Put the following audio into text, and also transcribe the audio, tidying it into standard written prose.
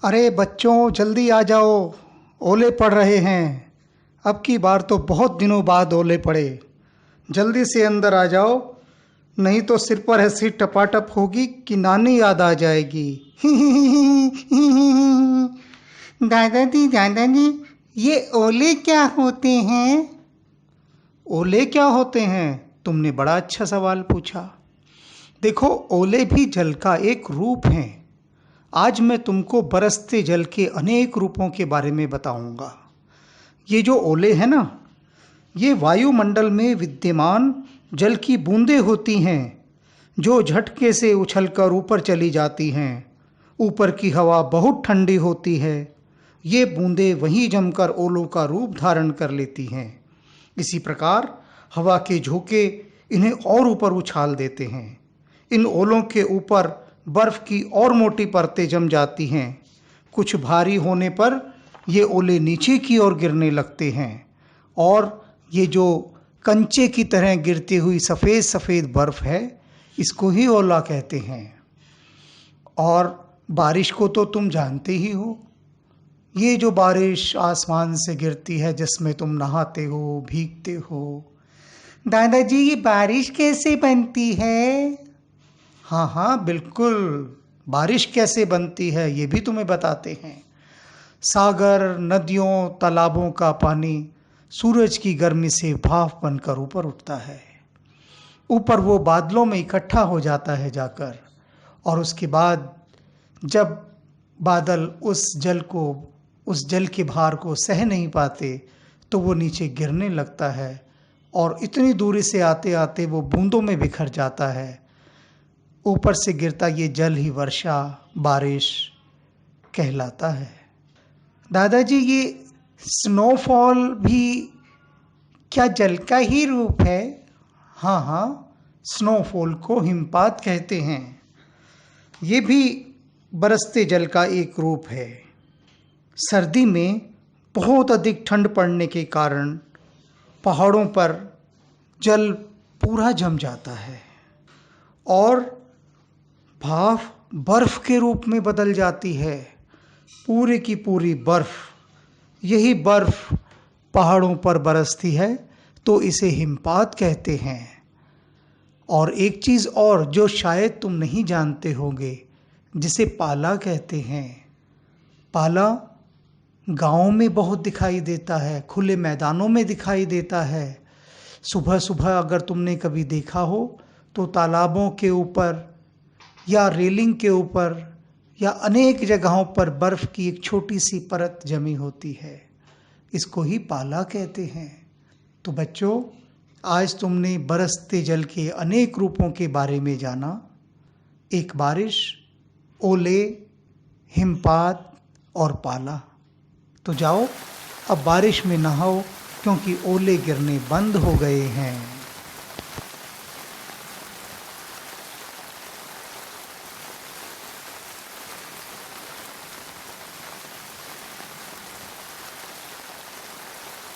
अरे बच्चों जल्दी आ जाओ, ओले पड़ रहे हैं। अब की बार तो बहुत दिनों बाद ओले पड़े। जल्दी से अंदर आ जाओ, नहीं तो सिर पर ऐसी टपाटप होगी कि नानी याद आ जाएगी। दादाजी ये ओले क्या होते हैं? ओले क्या होते हैं? तुमने बड़ा अच्छा सवाल पूछा। देखो, ओले भी जल का एक रूप हैं। आज मैं तुमको बरसते जल के अनेक रूपों के बारे में बताऊंगा। ये जो ओले हैं ना, ये वायुमंडल में विद्यमान जल की बूंदें होती हैं जो झटके से उछलकर ऊपर चली जाती हैं। ऊपर की हवा बहुत ठंडी होती है। ये बूंदें वहीं जमकर ओलों का रूप धारण कर लेती हैं। इसी प्रकार हवा के झोंके इन्हें और ऊपर उछाल देते हैं। इन ओलों के ऊपर बर्फ की और मोटी परतें जम जाती हैं। कुछ भारी होने पर ये ओले नीचे की ओर गिरने लगते हैं और ये जो कंचे की तरह गिरती हुई सफ़ेद सफ़ेद बर्फ है, इसको ही ओला कहते हैं। और बारिश को तो तुम जानते ही हो। ये जो बारिश आसमान से गिरती है जिसमें तुम नहाते हो, भीगते हो। दादाजी ये बारिश कैसे बनती है? हाँ हाँ बिल्कुल, बारिश कैसे बनती है ये भी तुम्हें बताते हैं। सागर, नदियों, तालाबों का पानी सूरज की गर्मी से भाप बनकर ऊपर उठता है। ऊपर वो बादलों में इकट्ठा हो जाता है जाकर, और उसके बाद जब बादल उस जल के भार को सह नहीं पाते तो वो नीचे गिरने लगता है और इतनी दूरी से आते आते वो बूंदों में बिखर जाता है। ऊपर से गिरता ये जल ही वर्षा, बारिश कहलाता है। दादाजी ये स्नोफॉल भी क्या जल का ही रूप है? हाँ हाँ, स्नोफॉल को हिमपात कहते हैं। ये भी बरसते जल का एक रूप है। सर्दी में बहुत अधिक ठंड पड़ने के कारण पहाड़ों पर जल पूरा जम जाता है और भाप बर्फ के रूप में बदल जाती है। पूरी की पूरी बर्फ, यही बर्फ पहाड़ों पर बरसती है तो इसे हिमपात कहते हैं। और एक चीज़ और जो शायद तुम नहीं जानते होंगे, जिसे पाला कहते हैं। पाला गाँव में बहुत दिखाई देता है, खुले मैदानों में दिखाई देता है। सुबह सुबह अगर तुमने कभी देखा हो तो तालाबों के ऊपर या रेलिंग के ऊपर या अनेक जगहों पर बर्फ़ की एक छोटी सी परत जमी होती है। इसको ही पाला कहते हैं। तो बच्चों, आज तुमने बरसते जल के अनेक रूपों के बारे में जाना। एक बारिश, ओले, हिमपात और पाला। तो जाओ अब बारिश में नहाओ, क्योंकि ओले गिरने बंद हो गए हैं।